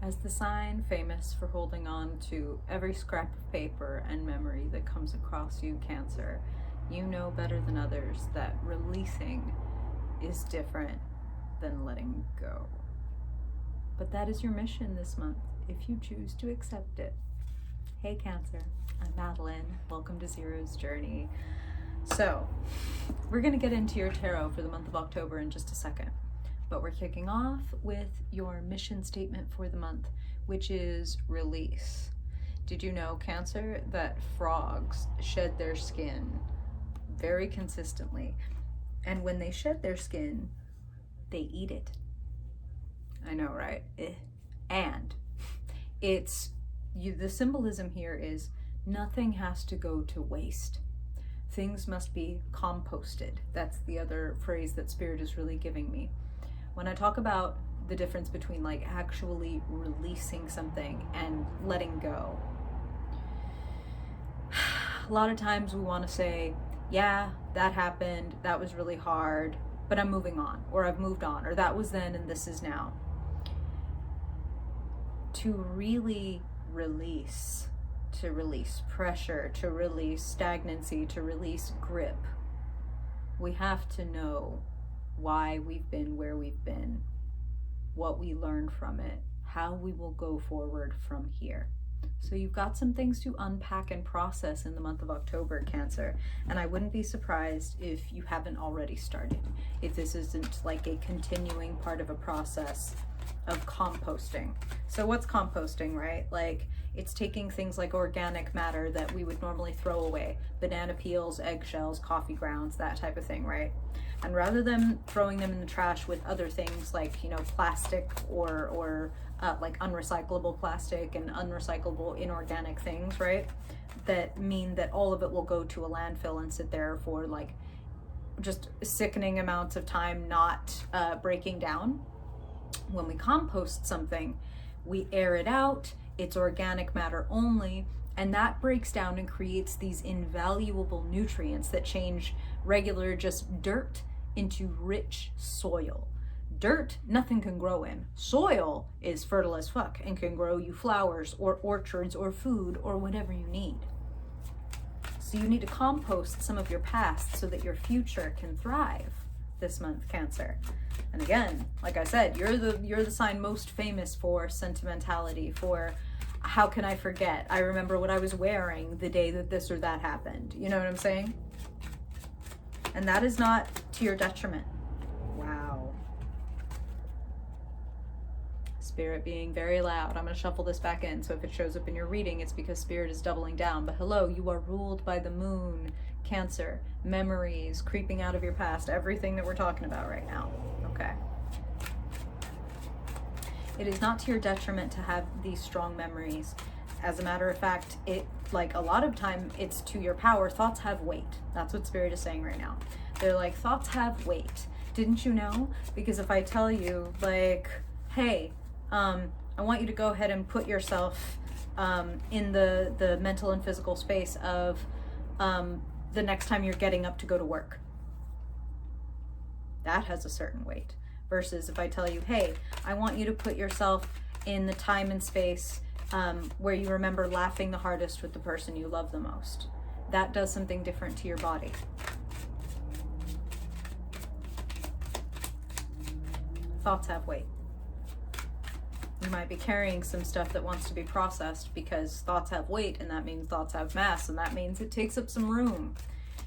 As the sign famous for holding on to every scrap of paper and memory that comes across you, Cancer, you know better than others that releasing is different than letting go. But that is your mission this month, if you choose to accept it. Hey Cancer, I'm Madeline. Welcome to Zero's Journey. So, we're going to get into your tarot for the month of October in just a second. But we're kicking off with your mission statement for the month, which is release. Did you know, Cancer, that frogs shed their skin very consistently? And when they shed their skin, they eat it. I know, right? And the symbolism here is nothing has to go to waste. Things must be composted. That's the other phrase that Spirit is really giving me. When I talk about the difference between like actually releasing something and letting go, a lot of times we want to say, yeah, that happened, that was really hard, but I'm moving on, or I've moved on, or that was then and this is now. To really release, to release pressure, to release stagnancy, to release grip, we have to know why we've been where we've been, what we learned from it, how we will go forward from here. So you've got some things to unpack and process in the month of October, Cancer, and I wouldn't be surprised if you haven't already started, if this isn't like a continuing part of a process of composting. So what's composting, right? Like, it's taking things like organic matter that we would normally throw away, banana peels, eggshells, coffee grounds, that type of thing, right? And rather than throwing them in the trash with other things like, you know, plastic or like unrecyclable plastic and unrecyclable inorganic things, right? That mean that all of it will go to a landfill and sit there for like just sickening amounts of time, not breaking down. When we compost something, we air it out, it's organic matter only, and that breaks down and creates these invaluable nutrients that change regular just dirt into rich soil. Dirt, nothing can grow in. Soil is fertile as fuck and can grow you flowers or orchards or food or whatever you need. So you need to compost some of your past so that your future can thrive this month, Cancer. And again, like I said, you're the sign most famous for sentimentality, for how can I forget? I remember what I was wearing the day that this or that happened. You know what I'm saying? And that is not to your detriment. Wow. Spirit being very loud. I'm going to shuffle this back in, so if it shows up in your reading, it's because Spirit is doubling down. But hello, you are ruled by the moon, Cancer. Memories creeping out of your past, everything that we're talking about right now. Okay. It is not to your detriment to have these strong memories. As a matter of fact, like a lot of time it's to your power. Thoughts have weight. That's what Spirit is saying right now. They're like, thoughts have weight. Didn't you know? Because if I tell you like, hey, I want you to go ahead and put yourself in the mental and physical space of the next time you're getting up to go to work. That has a certain weight. Versus if I tell you, hey, I want you to put yourself in the time and space where you remember laughing the hardest with the person you love the most. That does something different to your body. Thoughts have weight. You might be carrying some stuff that wants to be processed because thoughts have weight, and that means thoughts have mass, and that means it takes up some room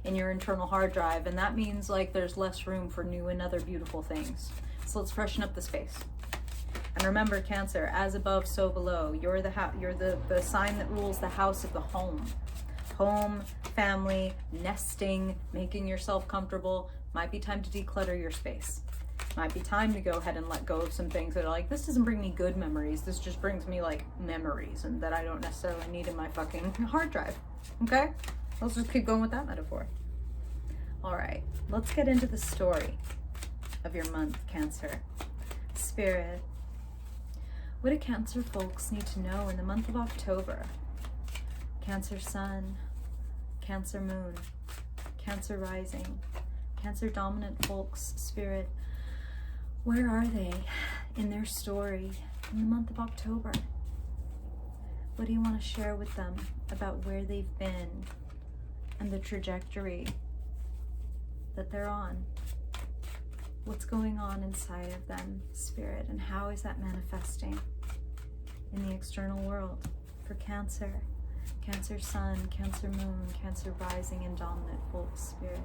in your internal hard drive, and that means like there's less room for new and other beautiful things. So let's freshen up the space. And remember, Cancer, as above, so below. You're the sign that rules the house of the home. Home, family, nesting, making yourself comfortable. Might be time to declutter your space. Might be time to go ahead and let go of some things that are like, this doesn't bring me good memories. This just brings me like memories and that I don't necessarily need in my fucking hard drive. Okay? Let's just keep going with that metaphor. All right, let's get into the story of your month, Cancer. Spirit, what do Cancer folks need to know in the month of October? Cancer Sun, Cancer Moon, Cancer Rising, Cancer Dominant folks, Spirit, where are they in their story? in the month of October? What do you want to share with them about where they've been and the trajectory that they're on? What's going on inside of them, Spirit, and how is that manifesting in the external world for Cancer? Cancer Sun, Cancer Moon, Cancer Rising, and Dominant Full Spirit.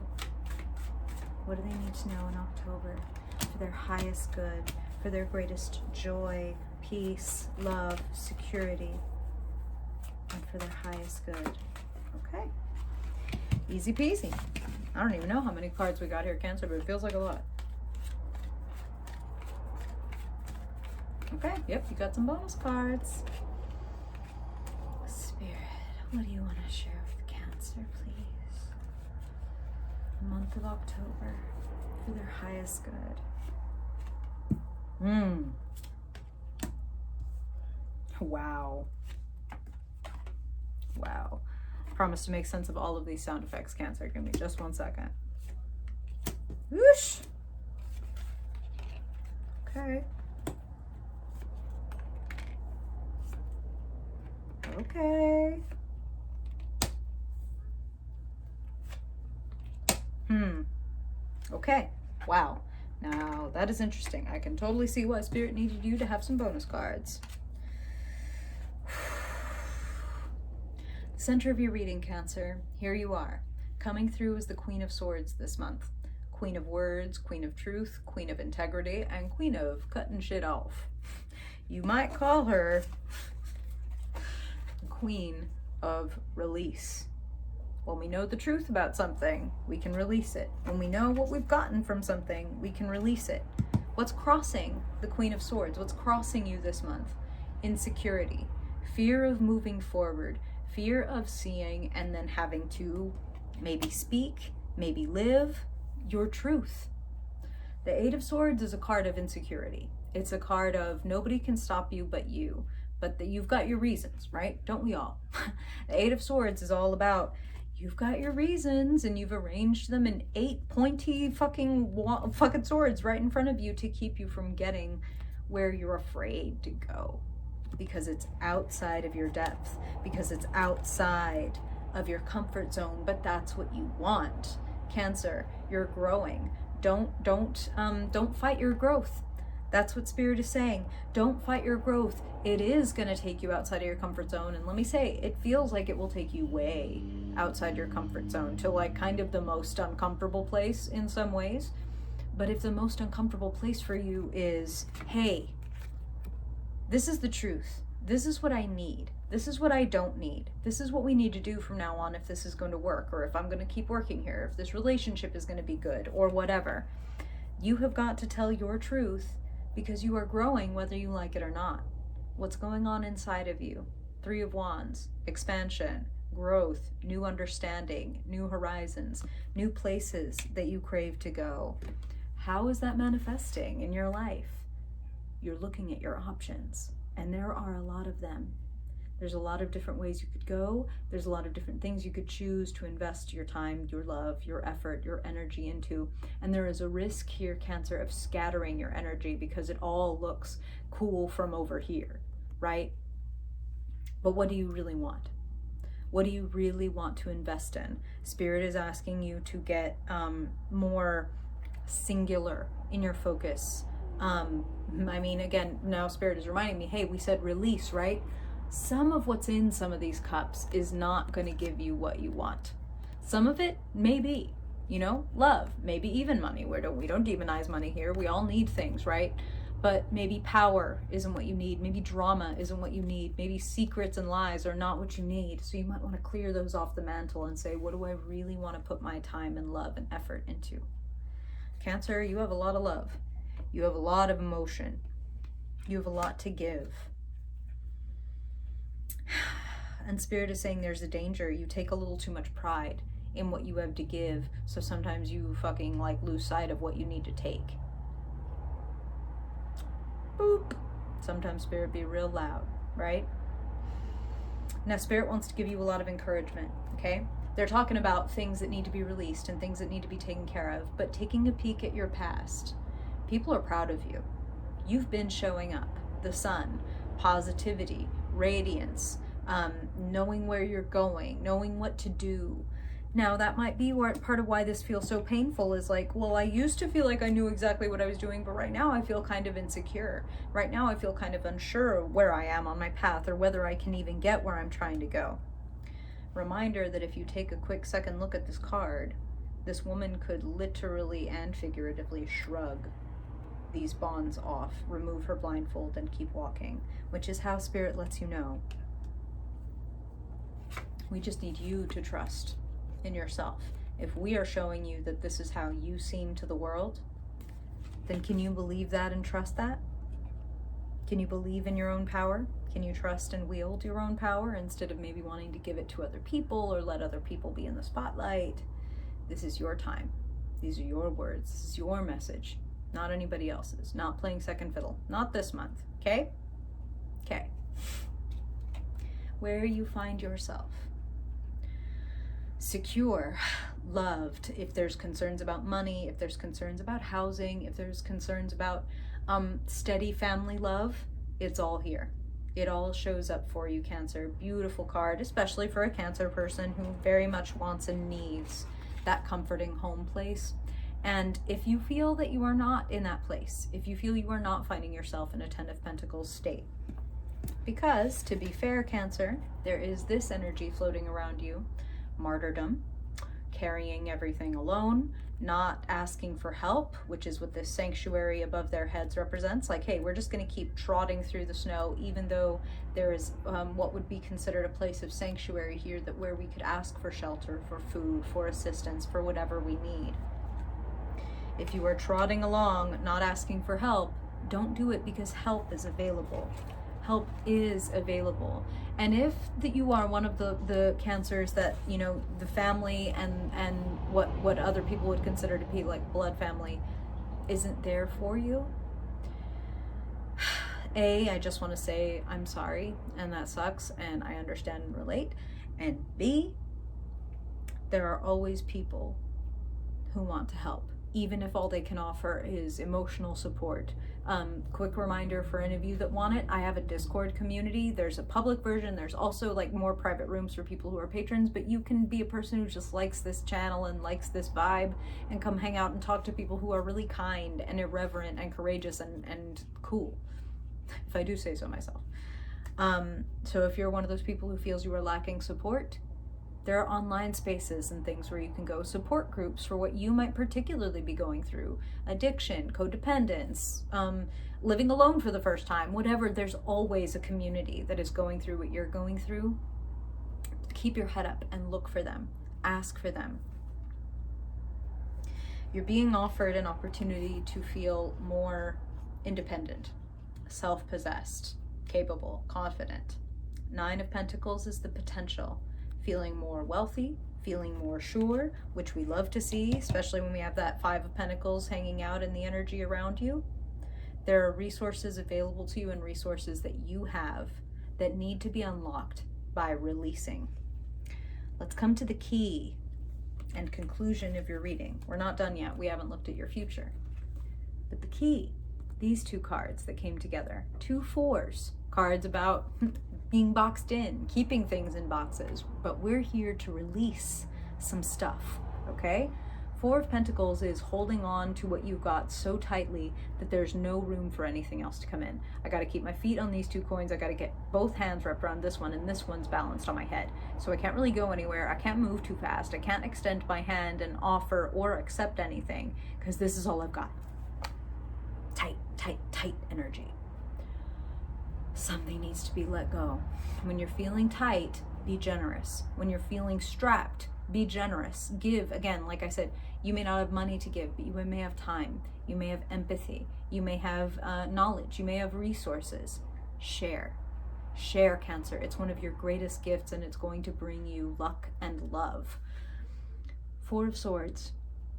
What do they need to know in October for their highest good, for their greatest joy, peace, love, security, and for their highest good? Okay. Easy peasy. I don't even know how many cards we got here, Cancer, but it feels like a lot. Okay, yep, you got some bonus cards. Spirit, what do you want to share with Cancer, please? The month of October for their highest good. Wow. Wow. Promise to make sense of all of these sound effects, Cancer. Give me just 1 second. Whoosh. Okay. Okay. Okay. Wow. Now, that is interesting. I can totally see why Spirit needed you to have some bonus cards. Center of your reading, Cancer. Here you are, coming through as the Queen of Swords this month. Queen of Words, Queen of Truth, Queen of Integrity, and Queen of Cutting Shit Off. You might call her Queen of Release. When we know the truth about something, we can release it. When we know what we've gotten from something, we can release it. What's crossing the Queen of Swords? What's crossing you this month? Insecurity, fear of moving forward, fear of seeing and then having to maybe speak, maybe live your truth. The Eight of Swords is a card of insecurity. It's a card of nobody can stop you but you. But you've got your reasons, right? Don't we all? The Eight of Swords is all about you've got your reasons and you've arranged them in 8 pointy fucking swords right in front of you to keep you from getting where you're afraid to go. Because it's outside of your depth, because it's outside of your comfort zone, but that's what you want. Cancer, you're growing. Don't fight your growth. That's what Spirit is saying. Don't fight your growth. It is going to take you outside of your comfort zone. And let me say, it feels like it will take you way outside your comfort zone to like kind of the most uncomfortable place in some ways. But if the most uncomfortable place for you is, hey, this is the truth. This is what I need. This is what I don't need. This is what we need to do from now on if this is going to work, or if I'm going to keep working here, if this relationship is going to be good, or whatever. You have got to tell your truth because you are growing whether you like it or not. What's going on inside of you? Three of Wands, expansion, growth, new understanding, new horizons, new places that you crave to go. How is that manifesting in your life? You're looking at your options, and there are a lot of them. There's a lot of different ways you could go. There's a lot of different things you could choose to invest your time, your love, your effort, your energy into. And there is a risk here, Cancer, of scattering your energy because it all looks cool from over here, right? But what do you really want? What do you really want to invest in? Spirit is asking you to get more singular in your focus. I mean, again, now Spirit is reminding me, hey, we said release, right? Some of what's in some of these cups is not going to give you what you want. Some of it may be, you know, love, maybe even money. We don't demonize money here. We all need things, right? But maybe power isn't what you need. Maybe drama isn't what you need. Maybe secrets and lies are not what you need. So you might want to clear those off the mantle and say, what do I really want to put my time and love and effort into? Cancer, you have a lot of love. You have a lot of emotion. You have a lot to give. And Spirit is saying there's a danger. You take a little too much pride in what you have to give. So sometimes you fucking like lose sight of what you need to take. Boop. Sometimes Spirit be real loud, right? Now Spirit wants to give you a lot of encouragement, okay? They're talking about things that need to be released and things that need to be taken care of, but taking a peek at your past, people are proud of you. You've been showing up. the sun, positivity, radiance, knowing where you're going, knowing what to do. Now, that might be part of why this feels so painful, is like, well, I used to feel like I knew exactly what I was doing, but right now I feel kind of insecure. Right now I feel kind of unsure where I am on my path, or whether I can even get where I'm trying to go. Reminder that if you take a quick second look at this card, this woman could literally and figuratively shrug these bonds off, remove her blindfold, and keep walking, which is how Spirit lets you know. We just need you to trust in yourself. If we are showing you that this is how you seem to the world, then can you believe that and trust that? Can you believe in your own power? Can you trust and wield your own power instead of maybe wanting to give it to other people or let other people be in the spotlight? This is your time. These are your words. This is your message, not anybody else's. Not playing second fiddle. Not this month. Okay? Okay. Where you find yourself secure, loved. If there's concerns about money, if there's concerns about housing, if there's concerns about steady family love, it's all here. It all shows up for you, Cancer. Beautiful card, especially for a Cancer person who very much wants and needs that comforting home place. And if you feel that you are not in that place, if you feel you are not finding yourself in a Ten of Pentacles state, because, to be fair, Cancer, there is this energy floating around you: martyrdom, carrying everything alone, not asking for help, which is what this sanctuary above their heads represents. Like, hey, we're just going to keep trotting through the snow, even though there is what would be considered a place of sanctuary here, that where we could ask for shelter, for food, for assistance, for whatever we need. If you are trotting along, not asking for help, don't do it, because help is available. Help is available. And if that you are one of the Cancers that, you know, the family and what other people would consider to be like blood family isn't there for you, I just want to say I'm sorry, and that sucks, and I understand and relate. And B, there are always people who want to help, even if all they can offer is emotional support. Quick reminder for any of you that want it, I have a Discord community. There's a public version. There's also like more private rooms for people who are patrons, but you can be a person who just likes this channel and likes this vibe and come hang out and talk to people who are really kind and irreverent and courageous and cool, if I do say so myself. So if you're one of those people who feels you are lacking support, there are online spaces and things where you can go, support groups for what you might particularly be going through. Addiction, codependence, living alone for the first time, whatever. There's always a community that is going through what you're going through. Keep your head up and look for them. Ask for them. You're being offered an opportunity to feel more independent, self-possessed, capable, confident. 9 of Pentacles is the potential. Feeling more wealthy, feeling more sure, which we love to see, especially when we have that 5 of Pentacles hanging out in the energy around you. There are resources available to you and resources that you have that need to be unlocked by releasing. Let's come to the key and conclusion of your reading. We're not done yet. We haven't looked at your future. But the key, these 2 cards that came together, 2 4s, cards about being boxed in, keeping things in boxes, but we're here to release some stuff, okay? 4 of Pentacles is holding on to what you've got so tightly that there's no room for anything else to come in. I got to keep my feet on these 2 coins. I got to get both hands wrapped around this one, and this one's balanced on my head. So I can't really go anywhere. I can't move too fast. I can't extend my hand and offer or accept anything, because this is all I've got. Tight, tight, tight energy. Something needs to be let go. When you're feeling tight, be generous. When you're feeling strapped, be generous. Give. Again, like I said, you may not have money to give, but you may have time. You may have empathy. You may have knowledge. You may have resources. Share. Share, Cancer. It's one of your greatest gifts, and it's going to bring you luck and love. 4 of Swords.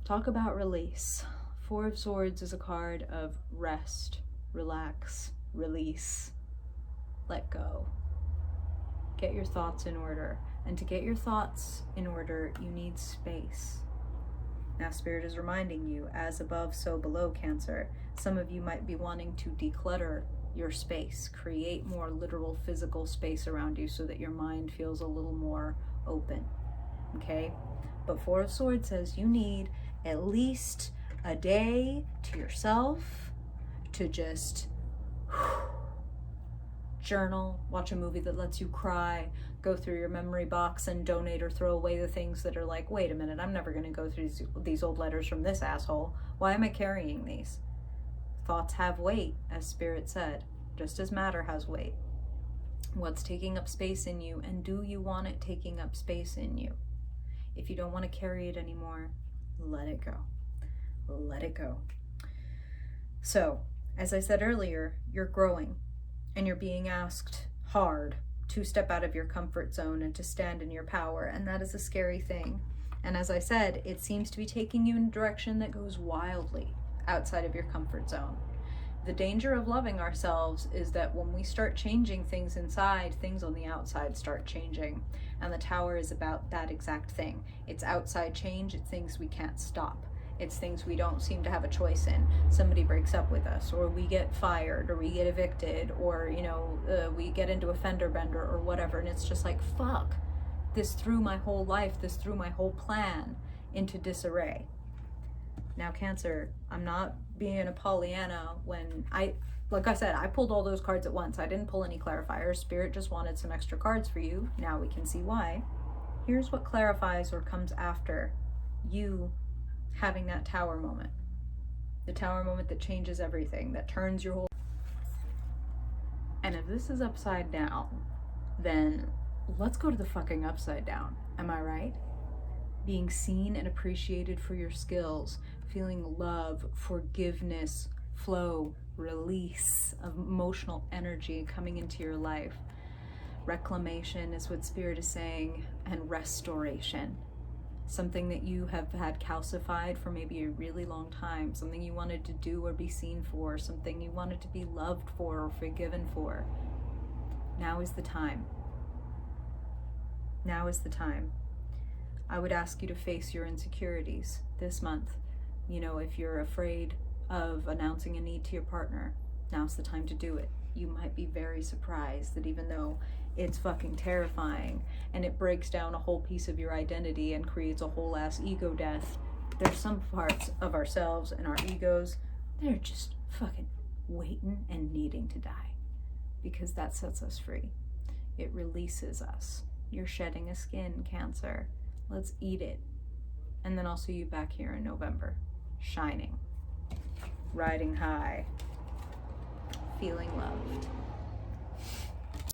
Talk about release. 4 of Swords is a card of rest, relax, release. Let go. Get your thoughts in order. And to get your thoughts in order, you need space. Now, Spirit is reminding you, as above, so below, Cancer. Some of you might be wanting to declutter your space. Create more literal physical space around you so that your mind feels a little more open. Okay? But Four of Swords says you need at least a day to yourself to just journal, watch a movie that lets you cry, go through your memory box and donate or throw away the things that are like, wait a minute, I'm never going to go through these old letters from this asshole. Why am I carrying these? Thoughts have weight, as Spirit said, just as matter has weight. What's taking up space in you, and do you want it taking up space in you? If you don't want to carry it anymore, let it go. Let it go. So, as I said earlier, you're growing and you're being asked hard to step out of your comfort zone and to stand in your power, and that is a scary thing. And as I said, it seems to be taking you in a direction that goes wildly outside of your comfort zone. The danger of loving ourselves is that when we start changing things inside, things on the outside start changing. And the Tower is about that exact thing. It's outside change, it's things we can't stop. It's things we don't seem to have a choice in. Somebody breaks up with us, or we get fired, or we get evicted, or, we get into a fender bender or whatever. And it's just like, fuck, this threw my whole life, this threw my whole plan into disarray. Now, Cancer, I'm not being a Pollyanna when like I said, I pulled all those cards at once. I didn't pull any clarifiers. Spirit just wanted some extra cards for you. Now we can see why. Here's what clarifies or comes after you having that Tower moment. The Tower moment that changes everything, that turns your whole... And if this is upside down, then let's go to the fucking upside down. Am I right? Being seen and appreciated for your skills, feeling love, forgiveness, flow, release of emotional energy coming into your life. Reclamation is what Spirit is saying, and restoration. Something that you have had calcified for maybe a really long time, something you wanted to do or be seen for, something you wanted to be loved for or forgiven for. Now is the time. Now is the time. I would ask you to face your insecurities this month. If you're afraid of announcing a need to your partner, now's the time to do it. You might be very surprised that even though it's fucking terrifying and it breaks down a whole piece of your identity and creates a whole ass ego death, there's some parts of ourselves and our egos, they're just fucking waiting and needing to die, because that sets us free. It releases us. You're shedding a skin, Cancer. Let's eat it. And then I'll see you back here in November, shining, riding high, feeling loved.